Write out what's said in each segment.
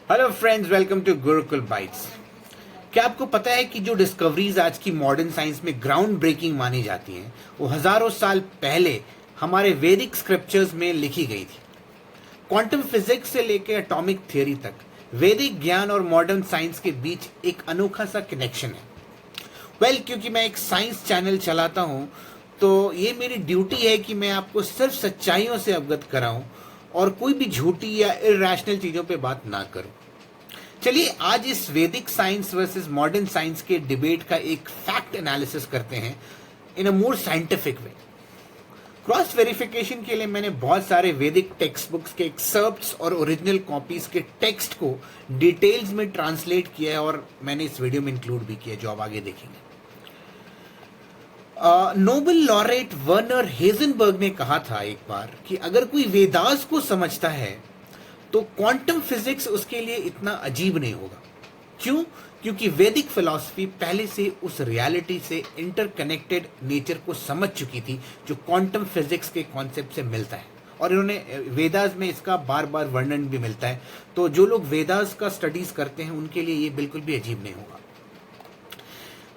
Hello friends, welcome to Gurukul Bytes. क्या आपको पता है कि जो डिस्कवरीज आज की मॉडर्न साइंस में ग्राउंड ब्रेकिंग मानी जाती हैं वो हजारों साल पहले हमारे वैदिक स्क्रिप्चर्स में लिखी गई थी। क्वांटम फिजिक्स से लेकर एटॉमिक थ्योरी तक वैदिक ज्ञान और मॉडर्न साइंस के बीच एक अनोखा सा कनेक्शन है। क्योंकि मैं एक साइंस चैनल चलाता हूँ तो ये मेरी ड्यूटी है कि मैं आपको सिर्फ सच्चाइयों से अवगत कराऊं और कोई भी झूठी या इरैशनल चीज़ों पे बात ना करूं। चलिए आज इस Vedic science versus modern science के डिबेट का एक फैक्ट एनालिसिस करते हैं in a more scientific way. Cross verification के लिए मैंने बहुत सारे वैदिक टेक्स्ट बुक्स के एक्सर्प्ट्स और ओरिजिनल कॉपीज के टेक्स्ट को डिटेल्स में ट्रांसलेट किया है और मैंने इस वीडियो में इंक्लूड भी किया जो आप आगे देखेंगे। नोबेल लॉरेट वर्नर हेजनबर्ग ने कहा था एक बार कि अगर कोई वेदास को समझता है तो क्वांटम फिजिक्स उसके लिए इतना अजीब नहीं होगा। क्यों? क्योंकि वैदिक फिलॉसफी पहले से उस रियलिटी से इंटरकनेक्टेड नेचर को समझ चुकी थी जो क्वांटम फिजिक्स के कॉन्सेप्ट से मिलता है, और इन्होंने वेदास में इसका बार बार वर्णन भी मिलता है। तो जो लोग वेदास का स्टडीज करते हैं उनके लिए ये बिल्कुल भी अजीब नहीं होगा।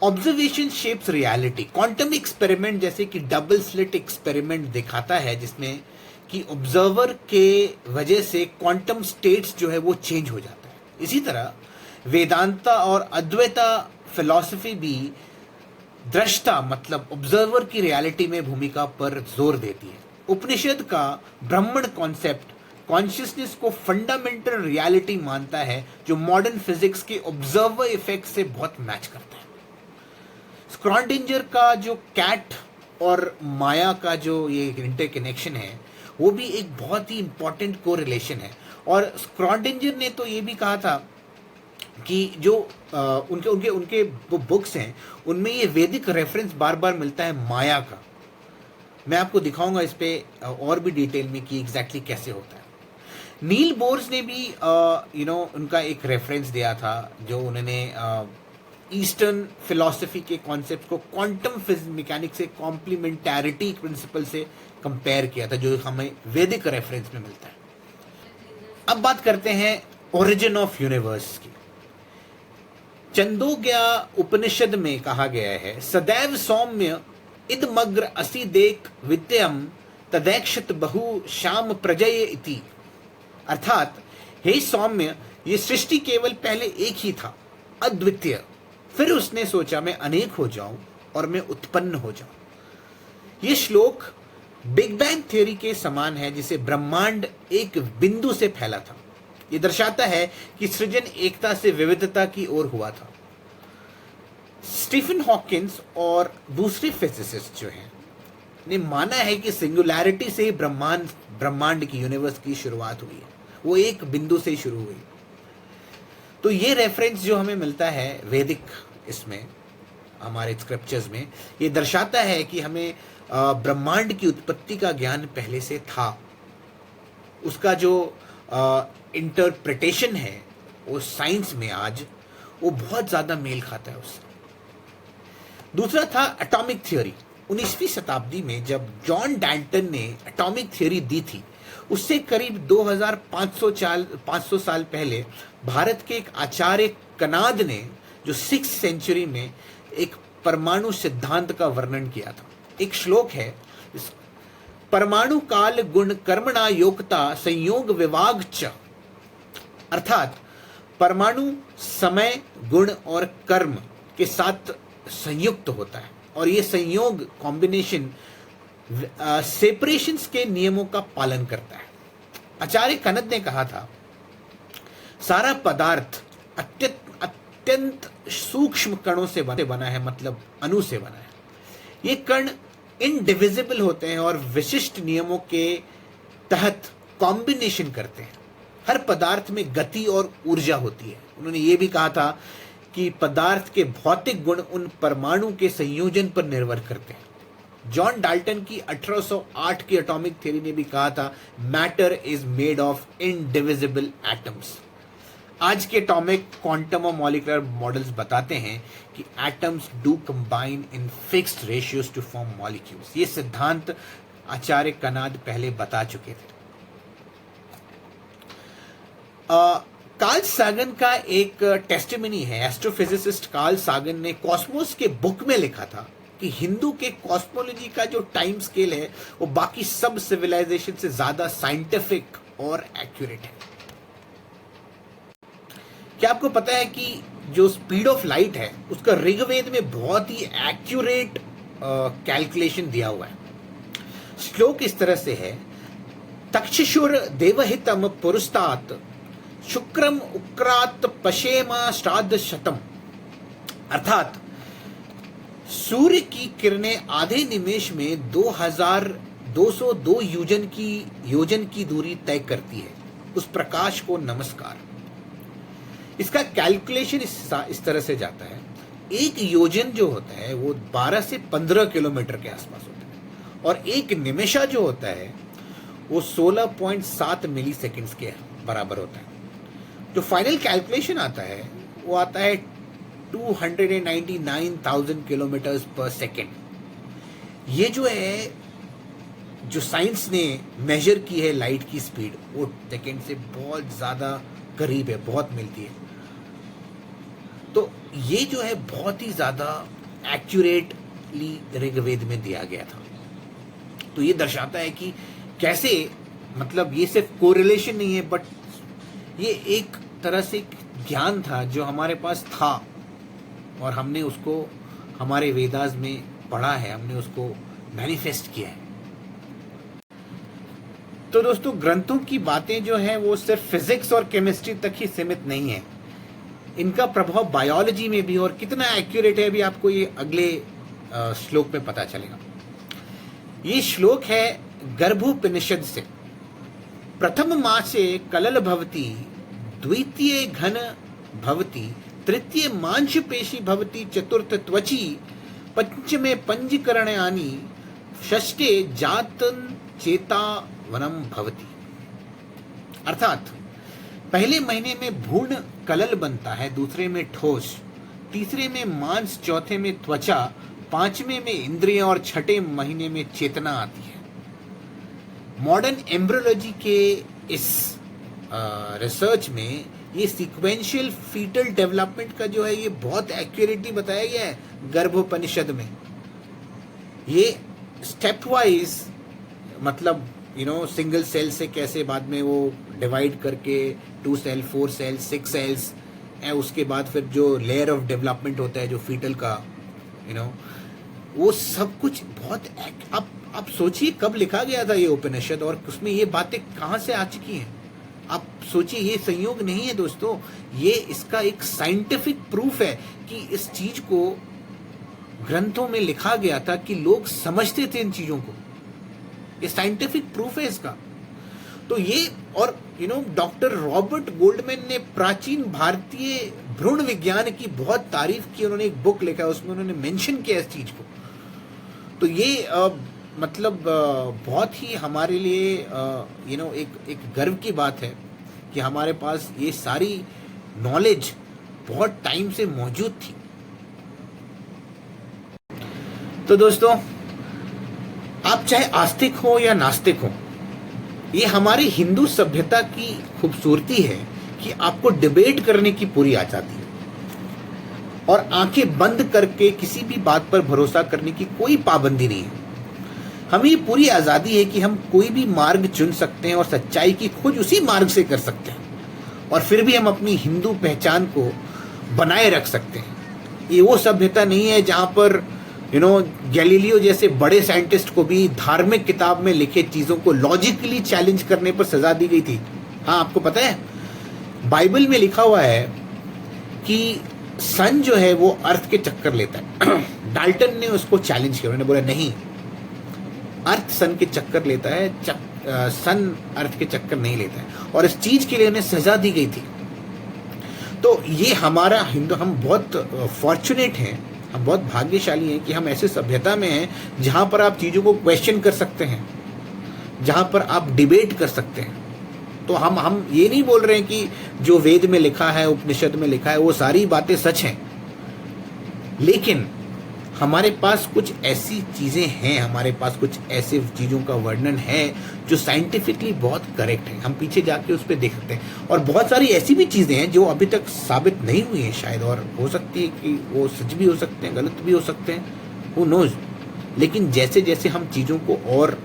Observation shapes reality. Quantum experiment जैसे कि डबल स्लिट एक्सपेरिमेंट दिखाता है जिसमें कि ऑब्जर्वर के वजह से क्वांटम स्टेट्स जो है वो चेंज हो जाता है। इसी तरह वेदांता और अद्वैता फिलॉसफी भी दृष्टा मतलब ऑब्जर्वर की रियलिटी में भूमिका पर जोर देती है। उपनिषद का ब्रह्मण कॉन्सेप्ट कॉन्शियसनेस को फंडामेंटल रियलिटी मानता है जो मॉडर्न फिजिक्स के ऑब्जर्वर इफेक्ट से बहुत मैच करता है। स्क्रॉडिंजर का जो कैट और माया का जो ये इंटरकनेक्शन है वो भी एक बहुत ही इंपॉर्टेंट कोरिलेशन है। और स्क्रॉडिंजर ने तो ये भी कहा था कि जो उनके उनके उनके वो बुक्स हैं उनमें ये वैदिक रेफरेंस बार बार मिलता है माया का। मैं आपको दिखाऊंगा इस पे और भी डिटेल में कि एग्जैक्टली कैसे होता है। नील बोर्स ने भी उनका एक रेफरेंस दिया था जो उन्होंने ईस्टर्न फिलॉसफी के कॉन्सेप्ट को क्वांटम मैकेनिक्स से कॉम्प्लीमेंटैरिटी प्रिंसिपल से कंपेयर किया था जो हमें वैदिक रेफरेंस में मिलता है। अब बात करते हैं ओरिजिन ऑफ यूनिवर्स की। छंदोग्या उपनिषद में कहा गया है सदैव सौम्य इदमग्र असि देक विद्यम तदैक्षत बहु श्याम प्रजय इति। अर्थात हे सौम्य, ये सृष्टि केवल पहले एक ही था, अद्वितीय। फिर उसने सोचा मैं अनेक हो जाऊं और मैं उत्पन्न हो जाऊं। यह श्लोक बिग बैंग थ्योरी के समान है जिसे ब्रह्मांड एक बिंदु से फैला था। यह दर्शाता है कि सृजन एकता से विविधता की ओर हुआ था। स्टीफन हॉकिंस और दूसरे फिजिसिस्ट जो हैं ने माना है कि सिंगुलैरिटी से ही ब्रह्मांड की यूनिवर्स की शुरुआत हुई है, वो एक बिंदु से ही शुरू हुई। तो ये रेफरेंस जो हमें मिलता है वैदिक इसमें हमारे स्क्रिप्चर्स में, ये दर्शाता है कि हमें ब्रह्मांड की उत्पत्ति का ज्ञान पहले से था। उसका जो इंटरप्रिटेशन है वो साइंस में आज वो बहुत ज़्यादा मेल खाता है उससे। दूसरा था एटॉमिक थ्योरी। 19वीं शताब्दी में जब जॉन डैल्टन ने एटॉमिक थ्योरी दी थी उससे करीब 2500 साल पहले भारत के एक आचार्य कनाद ने जो 6th सेंचुरी में एक परमाणु सिद्धांत का वर्णन किया था। एक श्लोक है, परमाणु काल गुण कर्मणा योक्ता संयोग विभाग च। अर्थात परमाणु समय गुण और कर्म के साथ संयुक्त होता है और ये संयोग कॉम्बिनेशन सेपरेशंस के नियमों का पालन करता है। आचार्य कनद ने कहा था सारा पदार्थ अत्यंत सूक्ष्म कणों से बना है, मतलब अणु से बना है। ये कण इनडिविजिबल होते हैं और विशिष्ट नियमों के तहत कॉम्बिनेशन करते हैं। हर पदार्थ में गति और ऊर्जा होती है। उन्होंने ये भी कहा था कि पदार्थ के भौतिक गुण उन परमाणु के संयोजन पर निर्भर करते हैं। जॉन डाल्टन की 1808 की एटॉमिक थ्योरी ने भी कहा था matter is made of indivisible atoms. आज के एटॉमिक क्वांटम और मॉलिक्यूलर मॉडल्स बताते हैं कि atoms do combine in fixed ratios to form molecules. ये सिद्धांत आचार्य कनाद पहले बता चुके थे। कार्ल सागन का एक टेस्टिमनी है, एस्ट्रोफिजिसिस्ट कार्ल सागन ने कॉस्मोस के बुक में लिखा था कि हिंदू के कॉस्मोलॉजी का जो टाइम स्केल है वो बाकी सब सिविलाइजेशन से ज्यादा साइंटिफिक और एक्यूरेट है। क्या आपको पता है कि जो स्पीड ऑफ लाइट है उसका ऋग्वेद में बहुत ही एक्यूरेट कैलकुलेशन दिया हुआ है। श्लोक इस तरह से है, तक्षुर देवहितम पुरुस्तात शुक्रम उक्रात पशेमा श्राद्ध शतम, अर्थात सूर्य की किरणें आधे निमेश में 2202 योजन की दूरी तय करती है। उस प्रकाश को नमस्कार। इसका कैलकुलेशन इस तरह से जाता है, एक योजन जो होता है वो 12 से 15 किलोमीटर के आसपास होता है और एक निमेशा जो होता है वो 16.7 मिली सेकेंड्स के बराबर होता है। जो फाइनल कैलकुलेशन आता है वो आता है 299,000 किलोमीटर्स पर सेकेंड। ये जो है, जो साइंस ने मेजर की है लाइट की स्पीड, वो सेकेंड से बहुत ज्यादा करीब है, बहुत मिलती है। तो ये जो है बहुत ही ज्यादा एक्यूरेटली ऋग्वेद में दिया गया था। तो ये दर्शाता है कि कैसे, मतलब ये सिर्फ कोरिलेशन नहीं है, बट ये एक तरह से ज्ञान था जो हमारे पास था और हमने उसको हमारे वेदास में पढ़ा है, हमने उसको मैनिफेस्ट किया है। तो दोस्तों, ग्रंथों की बातें जो हैं वो सिर्फ फिजिक्स और केमिस्ट्री तक ही सीमित नहीं है, इनका प्रभाव बायोलॉजी में भी, और कितना एक्यूरेट है अभी आपको ये अगले श्लोक में पता चलेगा। ये श्लोक है गर्भोपनिषद से। प्रथम मासे कलल भवति, द्वितीय घन भवति, तृतीय मांसपेशी भवति, चतुर्थ त्वची, पंचमे पंजीकरणानि, षष्ठे जातन चेतावनम भवति। अर्थात पहले महीने में भ्रूण कलल बनता है, दूसरे में ठोस, तीसरे में मांस, चौथे में त्वचा, पांचवें में इंद्रियां और छठे महीने में चेतना आती है। मॉडर्न एम्ब्रियोलॉजी के इस रिसर्च में ये सीक्वेंशियल फीटल डेवलपमेंट का जो है ये बहुत एक्यूरेटली बताया गया है गर्भोपनिषद में। ये स्टेप वाइज, मतलब सिंगल सेल से कैसे बाद में वो डिवाइड करके 2 सेल, 4 सेल, 6 सेल्स, उसके बाद फिर जो लेयर ऑफ डेवलपमेंट होता है जो फीटल का, वो सब कुछ बहुत आप सोचिए कब लिखा गया था ये उपनिषद और उसमें ये बातें कहाँ से आ चुकी हैं। आप सोचिए, ये संयोग नहीं है दोस्तों, ये इसका एक साइंटिफिक प्रूफ है कि इस चीज को ग्रंथों में लिखा गया था कि लोग समझते थे इन चीजों को। ये साइंटिफिक प्रूफ है इसका। तो ये, और डॉक्टर रॉबर्ट गोल्डमैन ने प्राचीन भारतीय भ्रूण विज्ञान की बहुत तारीफ की, उन्होंने एक बुक लिखा, उसमें उन्होंने मेंशन किया इस चीज को। तो ये मतलब बहुत ही हमारे लिए एक गर्व की बात है कि हमारे पास ये सारी नॉलेज बहुत टाइम से मौजूद थी। तो दोस्तों, आप चाहे आस्तिक हो या नास्तिक हो, ये हमारी हिंदू सभ्यता की खूबसूरती है कि आपको डिबेट करने की पूरी आजादी है और आंखें बंद करके किसी भी बात पर भरोसा करने की कोई पाबंदी नहीं है। हमें ये पूरी आजादी है कि हम कोई भी मार्ग चुन सकते हैं और सच्चाई की खोज उसी मार्ग से कर सकते हैं और फिर भी हम अपनी हिंदू पहचान को बनाए रख सकते हैं। ये वो सभ्यता नहीं है जहां पर गैलीलियो जैसे बड़े साइंटिस्ट को भी धार्मिक किताब में लिखे चीजों को लॉजिकली चैलेंज करने पर सजा दी गई थी। हाँ, आपको पता है बाइबल में लिखा हुआ है कि सन जो है वो अर्थ के चक्कर लेता है। डाल्टन ने उसको चैलेंज किया, उन्होंने बोला नहीं, अर्थ सन के चक्कर लेता है, सन अर्थ के चक्कर नहीं लेता है, और इस चीज के लिए उन्हें सजा दी गई थी। तो ये हमारा हिंदू, हम बहुत फॉर्चुनेट हैं, हम बहुत भाग्यशाली हैं कि हम ऐसे सभ्यता में हैं जहां पर आप चीजों को क्वेश्चन कर सकते हैं, जहां पर आप डिबेट कर सकते हैं। तो हम ये नहीं बोल रहे हैं कि जो वेद में लिखा है, उपनिषद में लिखा है, वो सारी बातें सच हैं, लेकिन हमारे पास कुछ ऐसी चीज़ें हैं, हमारे पास कुछ ऐसे चीज़ों का वर्णन है जो साइंटिफिकली बहुत करेक्ट है, हम पीछे जाके उस पर देख सकते हैं। और बहुत सारी ऐसी भी चीज़ें हैं जो अभी तक साबित नहीं हुई हैं शायद, और हो सकती है कि वो सच भी हो सकते हैं, गलत भी हो सकते हैं, हु नोज। लेकिन जैसे जैसे हम चीज़ों को और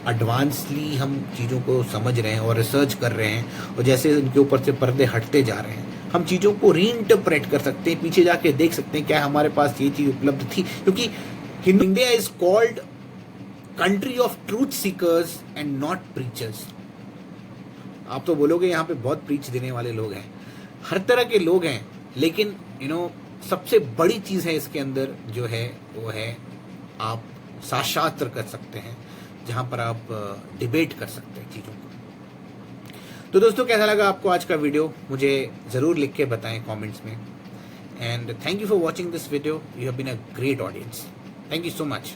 एडवांसली हम चीज़ों को समझ रहे हैं और रिसर्च कर रहे हैं, और जैसे उनके ऊपर से पर्दे हटते जा रहे हैं, हम चीज़ों को रीइंटरप्रेट कर सकते हैं, पीछे जाके देख सकते हैं क्या हमारे पास ये चीज़ उपलब्ध थी। क्योंकि India is called country of truth seekers and not preachers. आप तो बोलोगे यहाँ पे बहुत प्रीच देने वाले लोग हैं, हर तरह के लोग हैं, लेकिन सबसे बड़ी चीज़ है इसके अंदर जो है वो है आप साक्षात्कार कर सकते हैं, जहाँ पर आप डिबेट कर सकते हैं चीज़ों को। तो दोस्तों, कैसा लगा आपको आज का वीडियो, मुझे ज़रूर लिख के बताएं कमेंट्स में। And thank you for watching this video, you have been a great audience. Thank you so much.